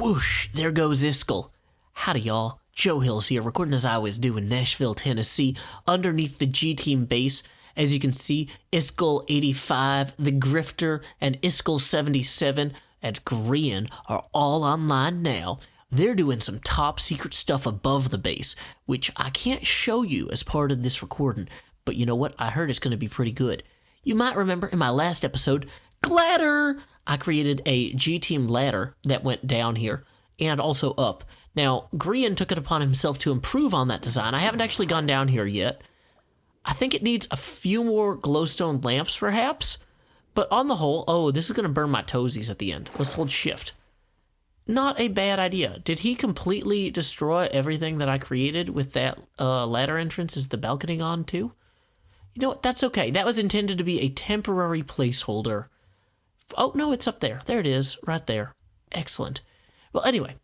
Whoosh, there goes Iskall. Howdy y'all, Joe Hills here, recording as I always do in Nashville, Tennessee, underneath the G-Team base. As you can see, Iskall85, the Grifter, and Iskall87 and Grian are all online now. They're doing some top secret stuff above the base, which I can't show you as part of this recording, but you know what? I heard it's going to be pretty good. You might remember in my last episode, Gladder, I created a G-Team ladder that went down here and also up. Now, Grian took it upon himself to improve on that design. I haven't actually gone down here yet. I think it needs a few more glowstone lamps, perhaps. But on the whole, oh, this is going to burn my toesies at the end. Let's hold shift. Not a bad idea. Did he completely destroy everything that I created with that ladder entrance? Is the balcony gone too? You know what? That's okay. That was intended to be a temporary placeholder. Oh, no, it's up there. There it is, right there. Excellent. Well, anyway,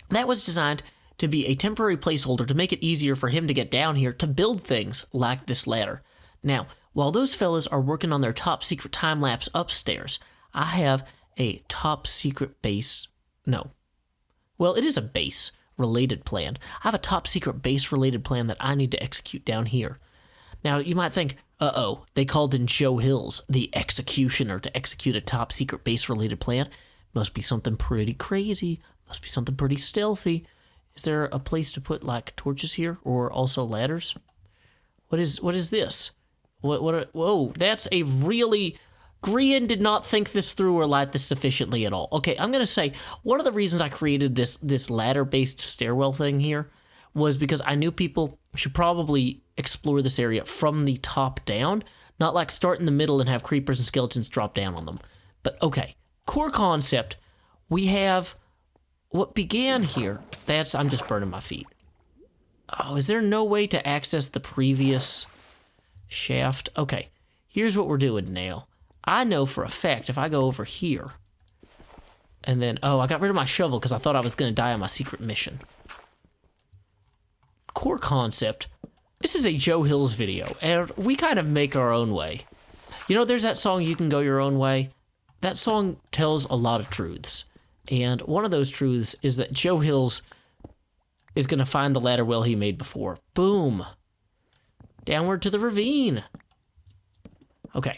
that was designed to be a temporary placeholder to make it easier for him to get down here to build things like this ladder. Now, while those fellas are working on their top secret time-lapse upstairs, I have a top secret base. No. Well, it is a base-related plan. I have a top secret base-related plan that I need to execute down here. Now, you might think, uh-oh, they called in Joe Hills, the executioner, to execute a top secret base-related plan. Must be something pretty crazy. Must be something pretty stealthy. Is there a place to put, like, torches here, or also ladders? What is this? Whoa, that's a really... Grian did not think this through or light this sufficiently at all. Okay, I'm going to say, one of the reasons I created this ladder-based stairwell thing here was because I knew people should probably explore this area from the top down, not like start in the middle and have creepers and skeletons drop down on them. But okay, core concept, we have what began here. I'm just burning my feet. Oh, is there no way to access the previous shaft? Okay, here's what we're doing now. I know for a fact if I go over here, and then, oh, I got rid of my shovel because I thought I was going to die on my secret mission. Core concept, this is a Joe Hills video, and we kind of make our own way. You know, there's that song, You Can Go Your Own Way. That song tells a lot of truths, and one of those truths is that Joe Hills is going to find the ladder well he made before. Boom. Downward to the ravine. Okay.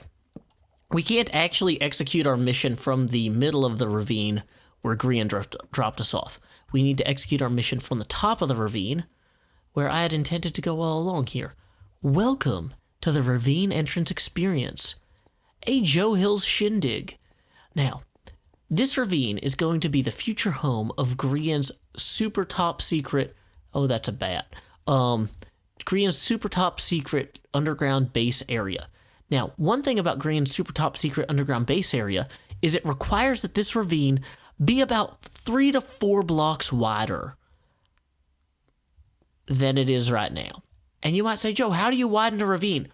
We can't actually execute our mission from the middle of the ravine where Grian dropped us off. We need to execute our mission from the top of the ravine where I had intended to go all along here. Welcome to the ravine entrance experience. A Joe Hills shindig. Now, this ravine is going to be the future home of Grian's super top secret... Oh, that's a bat. Grian's super top secret underground base area. Now, one thing about Grian's super top secret underground base area is it requires that this ravine be about 3 to 4 blocks wider than it is right now. And you might say, Joe, how do you widen a ravine?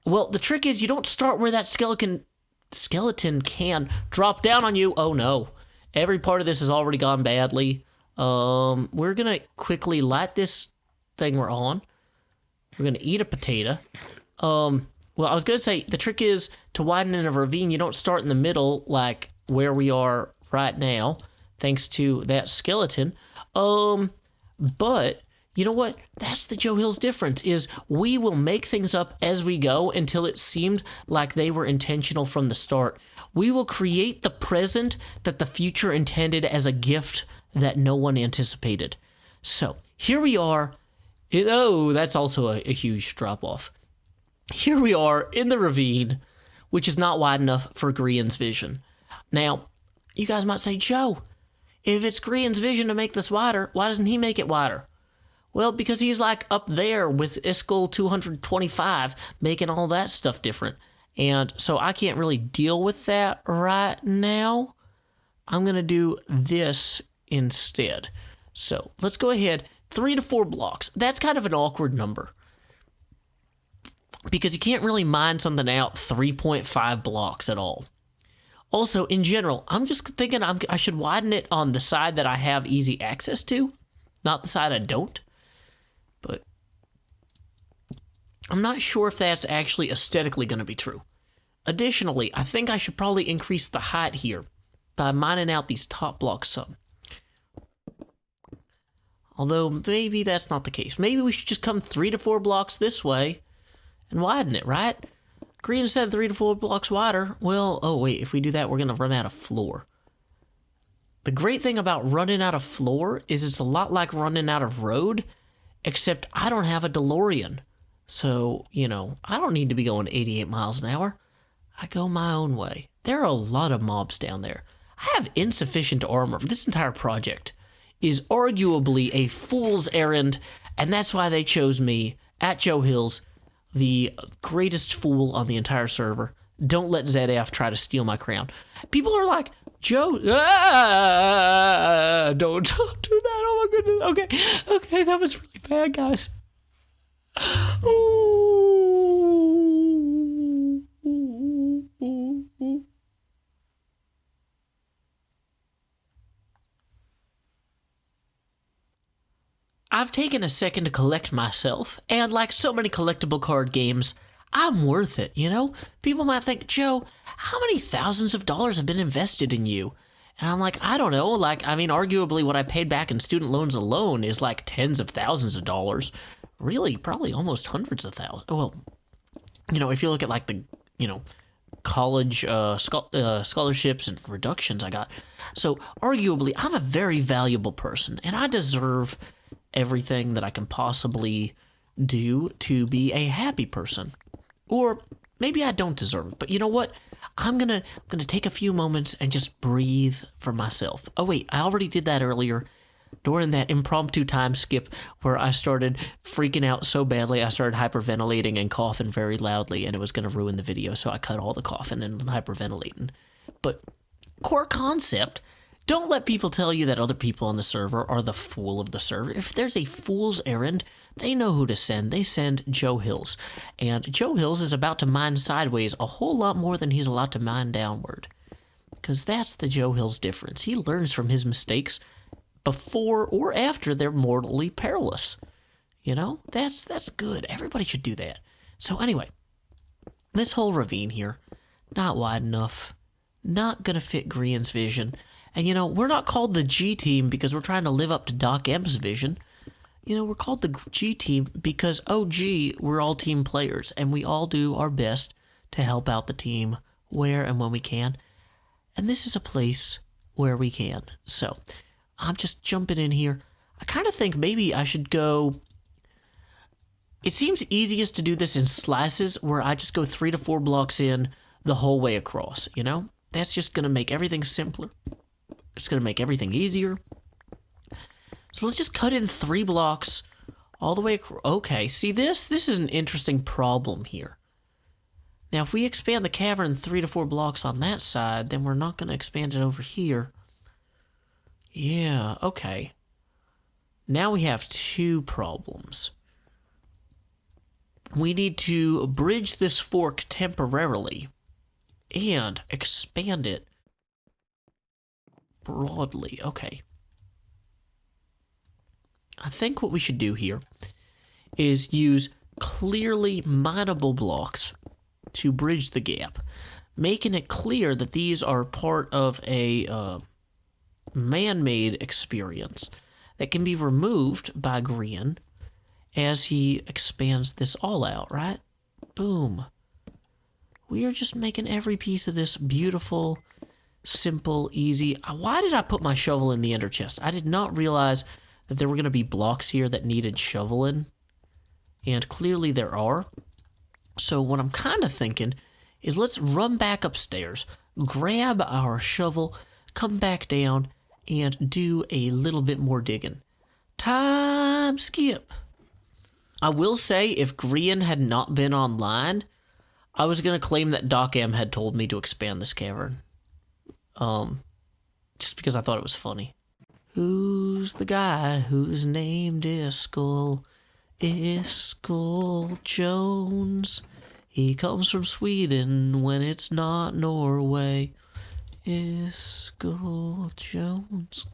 Well, the trick is you don't start where that skeleton can drop down on you. Oh no, every part of this has already gone badly. We're gonna quickly light this thing we're on. We're gonna eat a potato. Well, I was going to say, the trick is to widen in a ravine, you don't start in the middle like where we are right now, thanks to that skeleton. But, you know what? That's the Joe Hills difference, is we will make things up as we go until it seemed like they were intentional from the start. We will create the present that the future intended as a gift that no one anticipated. So, here we are. Oh, that's also a huge drop-off. Here we are in the ravine, which is not wide enough for Grian's vision. Now, you guys might say, Joe, if it's Grian's vision to make this wider, why doesn't he make it wider? Well, because he's like up there with Iskall225, making all that stuff different. And so I can't really deal with that right now. I'm going to do this instead. So let's go ahead, 3 to 4 blocks. That's kind of an awkward number, because you can't really mine something out 3.5 blocks at all. Also, in general, I'm just thinking I should widen it on the side that I have easy access to, not the side I don't. But I'm not sure if that's actually aesthetically going to be true. Additionally, I think I should probably increase the height here by mining out these top blocks some. Although, maybe that's not the case. Maybe we should just come 3 to 4 blocks this way and widen it, right? Grian said 3 to 4 blocks wider. Well, oh wait, if we do that, we're going to run out of floor. The great thing about running out of floor is it's a lot like running out of road, except I don't have a DeLorean. So, you know, I don't need to be going 88 miles an hour. I go my own way. There are a lot of mobs down there. I have insufficient armor. This entire project is arguably a fool's errand, and that's why they chose me at Joe Hills, the greatest fool on the entire server. Don't let ZF try to steal my crown. People are like, Joe, don't do that. Oh my goodness. Okay, that was really bad, guys. I've taken a second to collect myself, and like so many collectible card games, I'm worth it, you know? People might think, Joe, how many thousands of dollars have been invested in you? And I'm like, I don't know. Like, I mean, arguably what I paid back in student loans alone is like tens of thousands of dollars. Really, probably almost hundreds of thousands. Well, you know, if you look at like the, you know, college scholarships and reductions I got. So arguably, I'm a very valuable person, and I deserve everything that I can possibly do to be a happy person. Or maybe I don't deserve it, but you know what? I'm gonna take a few moments and just breathe for myself. Oh wait, I already did that earlier during that impromptu time skip where I started freaking out so badly I started hyperventilating and coughing very loudly, and it was gonna ruin the video, so I cut all the coughing and hyperventilating. But core concept, don't let people tell you that other people on the server are the fool of the server. If there's a fool's errand, they know who to send. They send Joe Hills. And Joe Hills is about to mine sideways a whole lot more than he's allowed to mine downward. Because that's the Joe Hills difference. He learns from his mistakes before or after they're mortally perilous. You know, that's good. Everybody should do that. So anyway, this whole ravine here, not wide enough, not going to fit Grian's vision. And, you know, we're not called the G Team because we're trying to live up to Doc M's vision. You know, we're called the G Team because, oh, gee, we're all team players, and we all do our best to help out the team where and when we can. And this is a place where we can. So I'm just jumping in here. I kind of think maybe I should go... It seems easiest to do this in slices where I just go 3 to 4 blocks in the whole way across, you know? That's just going to make everything simpler. It's going to make everything easier. So let's just cut in 3 blocks all the way across. Okay, see this? This is an interesting problem here. Now, if we expand the cavern 3 to 4 blocks on that side, then we're not going to expand it over here. Yeah, okay. Now we have 2 problems. We need to bridge this fork temporarily and expand it broadly. Okay. I think what we should do here is use clearly mineable blocks to bridge the gap, making it clear that these are part of a man-made experience that can be removed by Grian as he expands this all out, right? Boom. We are just making every piece of this beautiful, simple, easy. Why did I put my shovel in the ender chest? I did not realize that there were going to be blocks here that needed shoveling, and clearly there are. So what I'm kind of thinking is let's run back upstairs, grab our shovel, come back down, and do a little bit more digging. Time skip. I will say, if Grian had not been online, I was going to claim that Doc M had told me to expand this cavern. Just because I thought it was funny. Who's the guy who's named Iskall? Iskall Jones. He comes from Sweden when it's not Norway. Iskall Jones.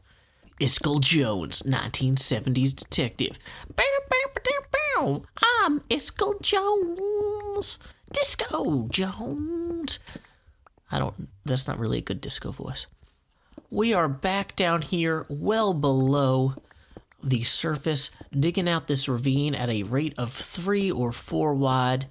Iskall Jones, 1970s detective. I'm Iskall Jones. Disco Jones. That's not really a good disco voice. We are back down here, well below the surface, digging out this ravine at a rate of 3 or 4 wide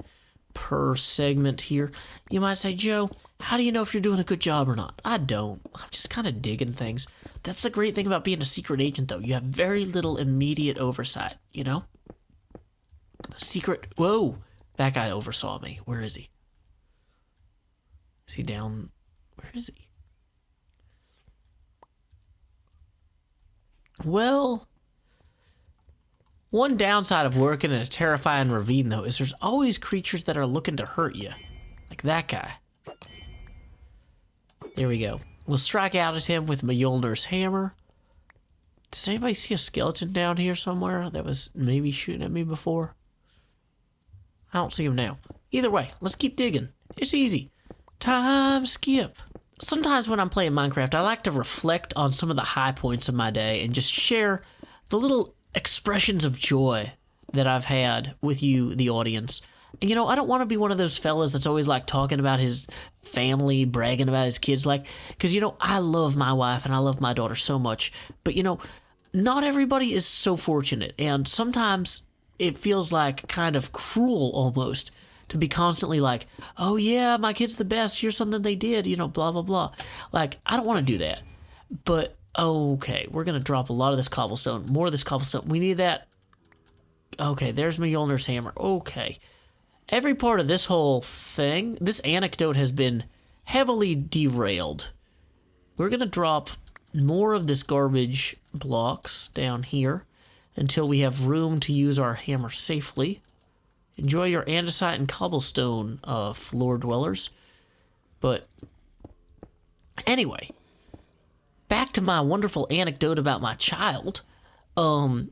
per segment here. You might say, Joe, how do you know if you're doing a good job or not? I don't. I'm just kind of digging things. That's the great thing about being a secret agent, though. You have very little immediate oversight, you know? Secret. Whoa. That guy oversaw me. Where is he? Is he down? Where is he? Well, one downside of working in a terrifying ravine, though, is there's always creatures that are looking to hurt you. Like that guy. There we go. We'll strike out at him with Mjolnir's hammer. Does anybody see a skeleton down here somewhere that was maybe shooting at me before? I don't see him now. Either way, let's keep digging. It's easy. Time skip. Sometimes when I'm playing Minecraft, I like to reflect on some of the high points of my day and just share the little expressions of joy that I've had with you, the audience. And, you know, I don't want to be one of those fellas that's always, like, talking about his family, bragging about his kids, like, because, you know, I love my wife and I love my daughter so much. But, you know, not everybody is so fortunate. And sometimes it feels like kind of cruel almost to be constantly like, oh, yeah, my kid's the best. Here's something they did, you know, blah, blah, blah. Like, I don't want to do that. But, okay, we're going to drop a lot of this cobblestone. More of this cobblestone. We need that. Okay, there's Mjolnir's hammer. Okay. Every part of this whole thing, this anecdote has been heavily derailed. We're going to drop more of this garbage blocks down here until we have room to use our hammer safely. Enjoy your andesite and cobblestone, floor dwellers. But anyway, back to my wonderful anecdote about my child. My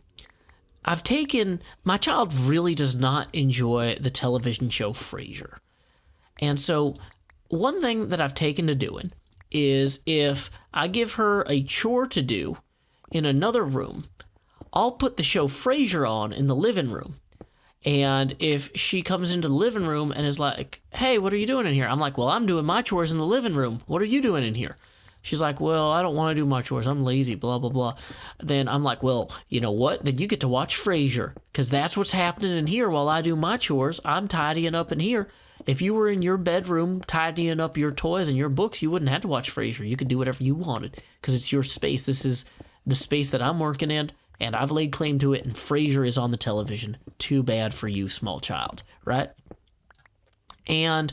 child really does not enjoy the television show Frasier. And so one thing that I've taken to doing is if I give her a chore to do in another room, I'll put the show Frasier on in the living room. And if she comes into the living room and is like, hey, what are you doing in here? I'm like, well, I'm doing my chores in the living room. What are you doing in here? She's like, well, I don't want to do my chores. I'm lazy, blah, blah, blah. Then I'm like, well, you know what? Then you get to watch Frasier, because that's what's happening in here while I do my chores. I'm tidying up in here. If you were in your bedroom tidying up your toys and your books, you wouldn't have to watch Frasier. You could do whatever you wanted, because it's your space. This is the space that I'm working in, and I've laid claim to it, and Frasier is on the television. Too bad for you, small child, right? And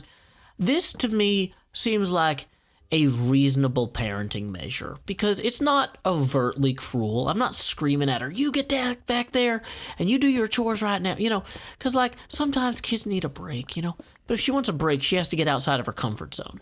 this, to me, seems like a reasonable parenting measure, because it's not overtly cruel. I'm not screaming at her, you get back there and you do your chores right now, you know, because, like, sometimes kids need a break, you know, but if she wants a break, she has to get outside of her comfort zone,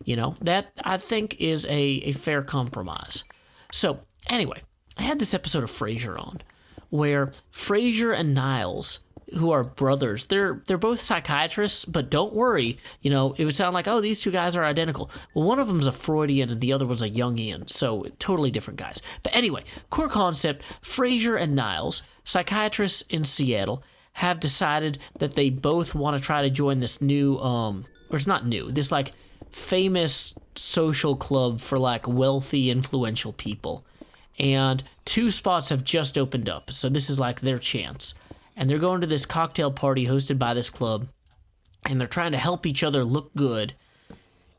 you know. That, I think, is a fair compromise. So anyway, I had this episode of Frasier on where Frasier and Niles, who are brothers, they're both psychiatrists, but don't worry, you know, it would sound like, oh, these two guys are identical. Well, one of them's a Freudian and the other one's a Jungian, so totally different guys. But anyway, core concept, Frasier and Niles, psychiatrists in Seattle, have decided that they both want to try to join this new, or it's not new, this, like, famous social club for, like, wealthy, influential people. And 2 spots have just opened up, so this is, like, their chance. And they're going to this cocktail party hosted by this club, and they're trying to help each other look good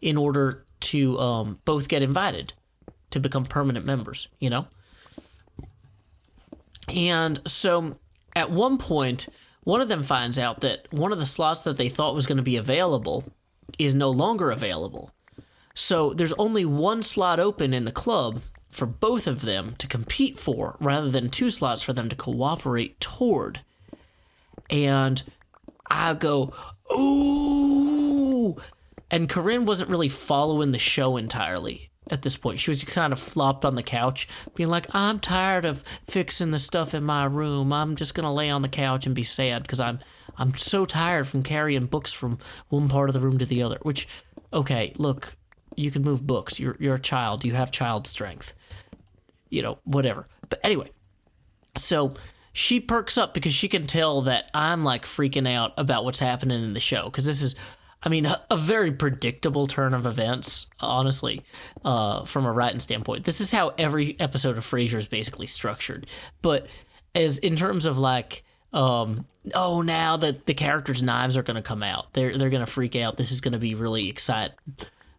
in order to both get invited to become permanent members, you know? And so at one point, one of them finds out that one of the slots that they thought was going to be available is no longer available. So there's only 1 slot open in the club for both of them to compete for, rather than 2 slots for them to cooperate toward. And I go, ooh! And Corinne wasn't really following the show entirely at this point. She was kind of flopped on the couch, being like, I'm tired of fixing the stuff in my room. I'm just going to lay on the couch and be sad because I'm so tired from carrying books from one part of the room to the other. Which, okay, look, you can move books. You're a child. You have child strength. You know, whatever. But anyway, so she perks up because she can tell that I'm, like, freaking out about what's happening in the show, because this is I mean, a very predictable turn of events, honestly, from a writing standpoint. This is how every episode of Frasier is basically structured. But as in terms of like, now that the characters' knives are going to come out, they're going to freak out. This is going to be really exciting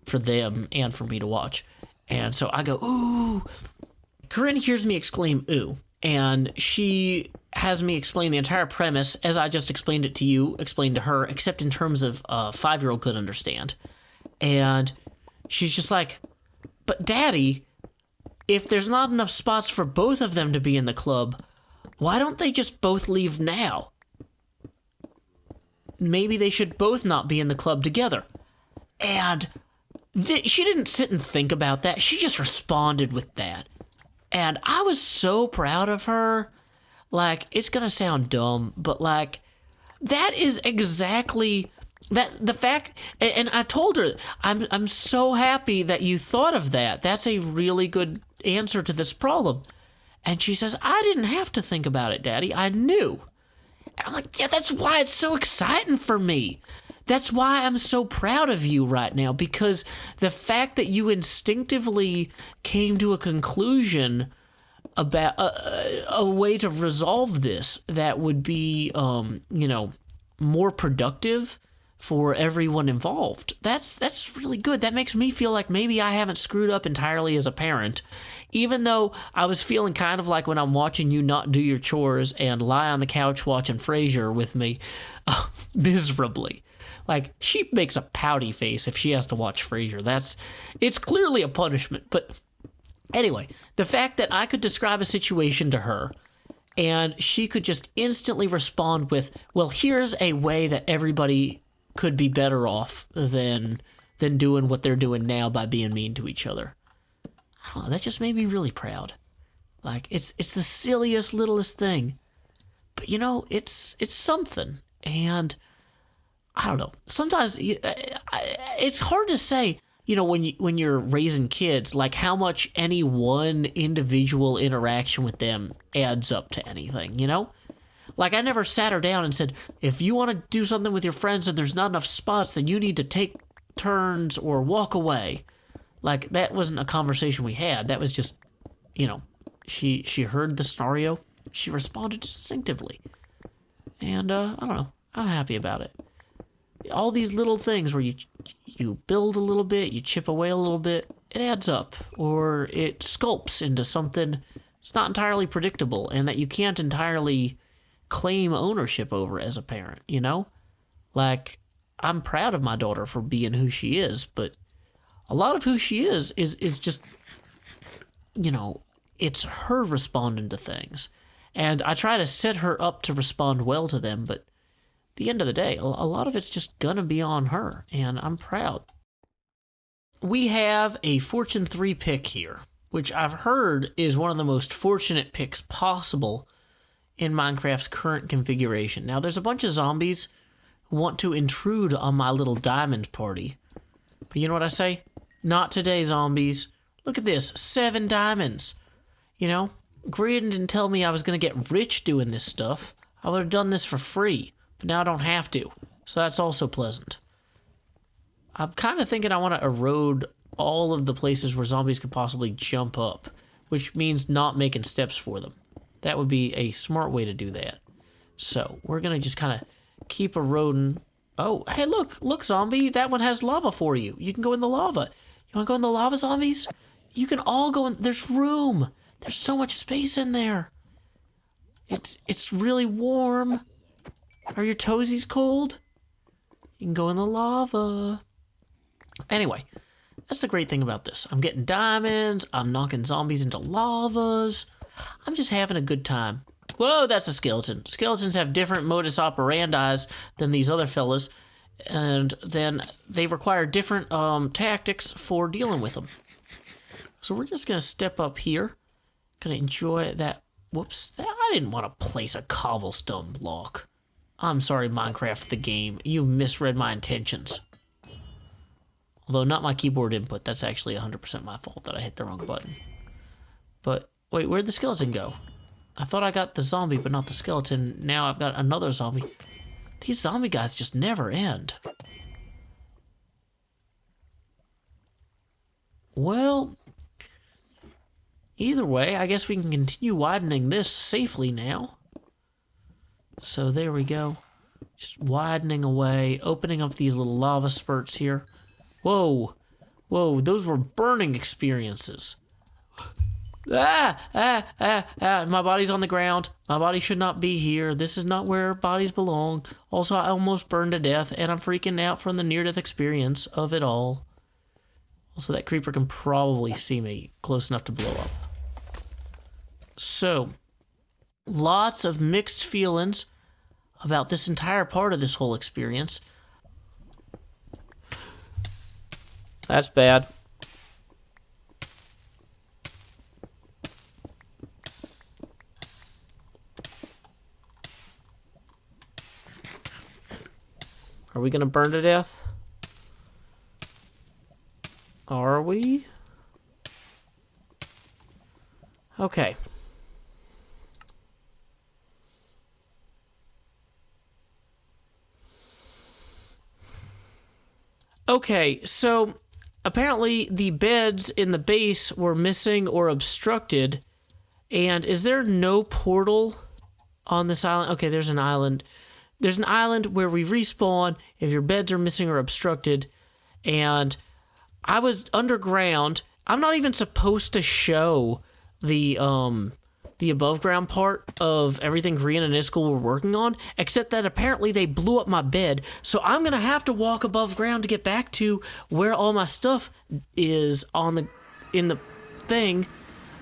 for them and for me to watch. And so I go, ooh. Corinne hears me exclaim, ooh. And she has me explain the entire premise as I just explained it to you, explained to her, except in terms of a 5-year-old could understand. And she's just like, but Daddy, if there's not enough spots for both of them to be in the club, why don't they just both leave now? Maybe they should both not be in the club together. And she didn't sit and think about that. She just responded with that. And I was so proud of her. Like, it's going to sound dumb, but like, that is exactly that the fact. And I told her, I'm so happy that you thought of that. That's a really good answer to this problem. And she says, I didn't have to think about it, Daddy. I knew. And I'm like, yeah, that's why it's so exciting for me. That's why I'm so proud of you right now, because the fact that you instinctively came to a conclusion about a way to resolve this that would be, more productive for everyone involved. That's really good. That makes me feel like maybe I haven't screwed up entirely as a parent, even though I was feeling kind of like when I'm watching you not do your chores and lie on the couch watching Frasier with me miserably. Like, she makes a pouty face if she has to watch Frasier. It's clearly a punishment. But anyway, the fact that I could describe a situation to her and she could just instantly respond with, well, here's a way that everybody could be better off than doing what they're doing now by being mean to each other. I don't know, that just made me really proud. Like, it's the silliest, littlest thing. But, it's something. And I don't know. Sometimes it's hard to say, when you're raising kids, like how much any one individual interaction with them adds up to anything, Like, I never sat her down and said, if you want to do something with your friends and there's not enough spots, then you need to take turns or walk away. Like, that wasn't a conversation we had. That was just, she heard the scenario. She responded instinctively. And, I don't know. I'm happy about it. All these little things where you build a little bit, you chip away a little bit, it adds up. Or it sculpts into something that's not entirely predictable and that you can't entirely claim ownership over as a parent, Like, I'm proud of my daughter for being who she is, but a lot of who she is just, it's her responding to things. And I try to set her up to respond well to them, but at the end of the day, a lot of it's just gonna be on her, and I'm proud. We have a Fortune 3 pick here, which I've heard is one of the most fortunate picks possible in Minecraft's current configuration. Now, there's a bunch of zombies who want to intrude on my little diamond party. But you know what I say? Not today, zombies. Look at this, 7 diamonds. Grian didn't tell me I was going to get rich doing this stuff. I would have done this for free, but now I don't have to. So that's also pleasant. I'm kind of thinking I want to erode all of the places where zombies could possibly jump up, which means not making steps for them. That would be a smart way to do that. So we're going to just kind of keep eroding. Oh, hey, look, zombie. That one has lava for you. You can go in the lava. You want to go in the lava, zombies? You can all go in. There's room. There's so much space in there. It's really warm. Are your toesies cold? You can go in the lava. Anyway, that's the great thing about this. I'm getting diamonds. I'm knocking zombies into lavas. I'm just having a good time. Whoa, that's a skeleton. Skeletons have different modus operandi than these other fellas, and then they require different tactics for dealing with them. So we're just gonna step up here. Gonna enjoy that. Whoops, I didn't want to place a cobblestone block. I'm sorry, Minecraft the game. You misread my intentions. Although not my keyboard input. That's actually 100% my fault that I hit the wrong button. But wait, where'd the skeleton go? I thought I got the zombie, but not the skeleton. Now I've got another zombie. These zombie guys just never end. Well, either way, I guess we can continue widening this safely now. So there we go. Just widening away, opening up these little lava spurts here. Whoa. Whoa, those were burning experiences. My body's on the ground. My body should not be here. This is not where bodies belong. Also, I almost burned to death, and I'm freaking out from the near-death experience of it all. Also, that creeper can probably see me close enough to blow up. So, lots of mixed feelings about this entire part of this whole experience. That's bad. Are we gonna burn to death? Are we? Okay. Okay, so apparently the beds in the base were missing or obstructed. And is there no portal on this island? Okay, there's an island. There's an island where we respawn if your beds are missing or obstructed. And I was underground. I'm not even supposed to show the above ground part of everything Grian and Iskall were working on, except that apparently they blew up my bed. So I'm gonna have to walk above ground to get back to where all my stuff is in the thing.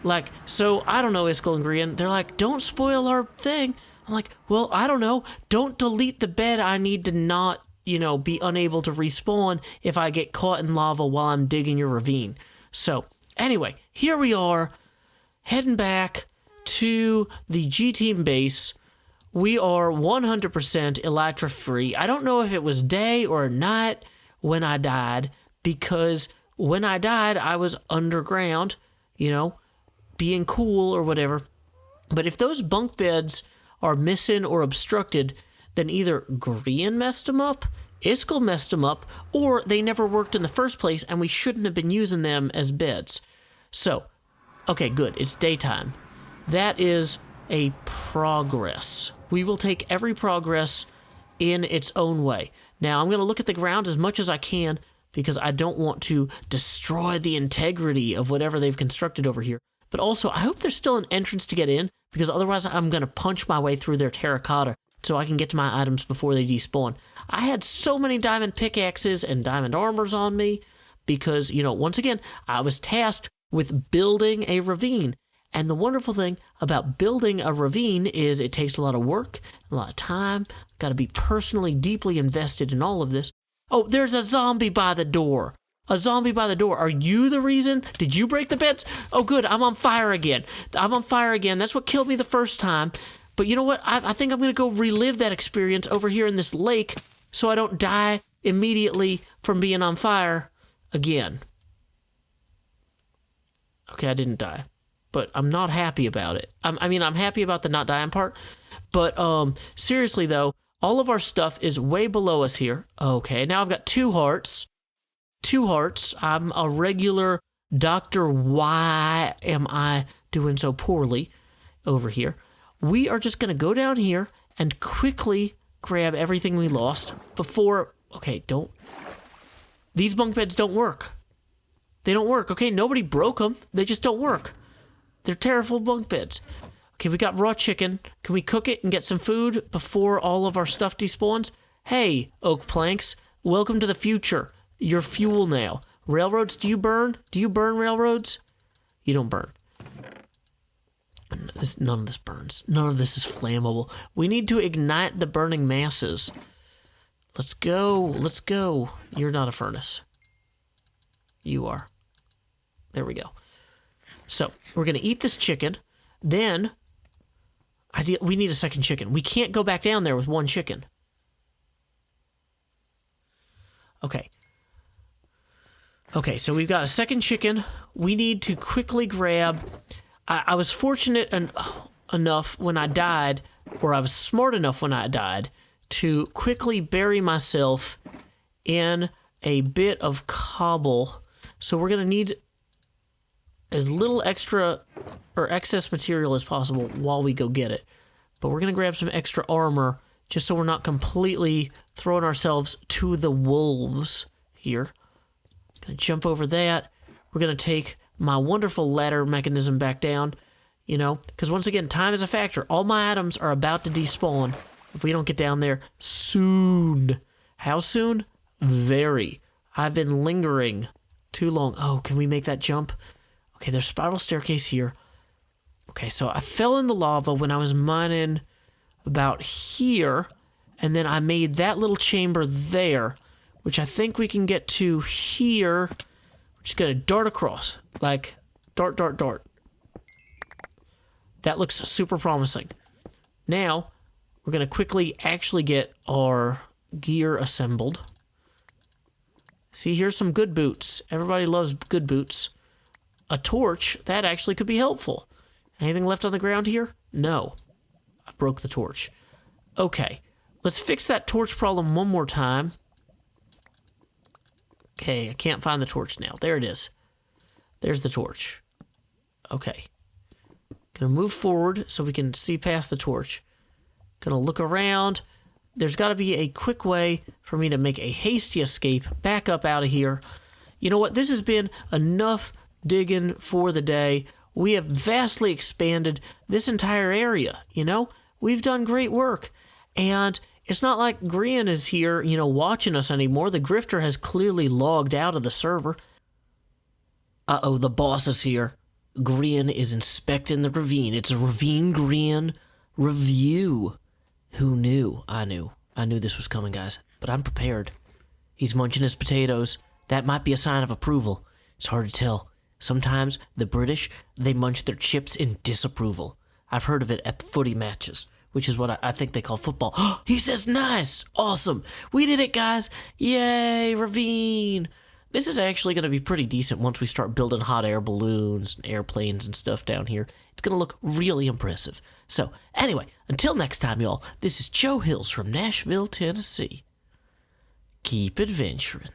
Like, so I don't know, Iskall and Grian. They're like, don't spoil our thing. I'm like, well, I don't know. Don't delete the bed. I need to not, be unable to respawn if I get caught in lava while I'm digging your ravine. So, anyway, here we are, heading back to the GTeam base. We are 100% Elytra free. I don't know if it was day or night when I died, because when I died, I was underground, being cool or whatever. But if those bunk beds are missing or obstructed, then either Grian messed them up, Iskall messed them up, or they never worked in the first place and we shouldn't have been using them as beds. So, okay, good. It's daytime. That is a progress. We will take every progress in its own way. Now, I'm going to look at the ground as much as I can because I don't want to destroy the integrity of whatever they've constructed over here. But also, I hope there's still an entrance to get in, because otherwise I'm going to punch my way through their terracotta so I can get to my items before they despawn. I had so many diamond pickaxes and diamond armors on me because, once again, I was tasked with building a ravine. And the wonderful thing about building a ravine is it takes a lot of work, a lot of time. Got to be personally deeply invested in all of this. Oh, there's a zombie by the door. A zombie by the door. Are you the reason? Did you break the beds? Oh, good. I'm on fire again. I'm on fire again. That's what killed me the first time. But you know what? I think I'm going to go relive that experience over here in this lake so I don't die immediately from being on fire again. Okay, I didn't die. But I'm not happy about it. I'm happy about the not dying part. But seriously, though, all of our stuff is way below us here. Okay, now I've got 2 hearts. 2 hearts. I'm a regular doctor. Why am I doing so poorly over here? We are just going to go down here and quickly grab everything we lost before... Okay, don't... These bunk beds don't work. They don't work, okay? Nobody broke them. They just don't work. They're terrible bunk beds. Okay, we got raw chicken. Can we cook it and get some food before all of our stuff despawns? Hey, oak planks. Welcome to the future. You're fuel now. Railroads, do you burn? Do you burn railroads? You don't burn. None of this burns. None of this is flammable. We need to ignite the burning masses. Let's go. Let's go. You're not a furnace. You are. There we go. So, we're going to eat this chicken. Then, we need a second chicken. We can't go back down there with 1 chicken. Okay. Okay, so we've got a second chicken. We need to quickly grab... I was fortunate enough when I died, or I was smart enough when I died, to quickly bury myself in a bit of cobble. So we're going to need as little extra or excess material as possible while we go get it. But we're going to grab some extra armor just so we're not completely throwing ourselves to the wolves here. Going to jump over that. We're going to take my wonderful ladder mechanism back down, you know, because once again, time is a factor. All my items are about to despawn if we don't get down there soon. How soon? Very. I've been lingering too long. Oh, can we make that jump? Okay, there's a spiral staircase here. Okay, so I fell in the lava when I was mining about here, and then I made that little chamber there, which I think we can get to here. We're just gonna dart across, like dart, dart, dart. That looks super promising. Now, we're gonna quickly actually get our gear assembled. See, here's some good boots. Everybody loves good boots. A torch, that actually could be helpful. Anything left on the ground here? No. I broke the torch. Okay, let's fix that torch problem one more time. Okay, I can't find the torch now. There it is. There's the torch. Okay. Gonna move forward so we can see past the torch. Gonna look around. There's got to be a quick way for me to make a hasty escape back up out of here. You know what? This has been enough digging for the day. We have vastly expanded this entire area, you know? We've done great work. And it's not like Grian is here, you know, watching us anymore. The grifter has clearly logged out of the server. Uh-oh, the boss is here. Grian is inspecting the ravine. It's a Ravine Grian review. Who knew? I knew. I knew this was coming, guys. But I'm prepared. He's munching his potatoes. That might be a sign of approval. It's hard to tell. Sometimes the British, they munch their chips in disapproval. I've heard of it at the footy matches, which is what I think they call football. He says nice! Awesome! We did it, guys! Yay, Ravine! This is actually going to be pretty decent once we start building hot air balloons and airplanes and stuff down here. It's going to look really impressive. So, anyway, until next time, y'all, this is Joe Hills from Nashville, Tennessee. Keep adventuring.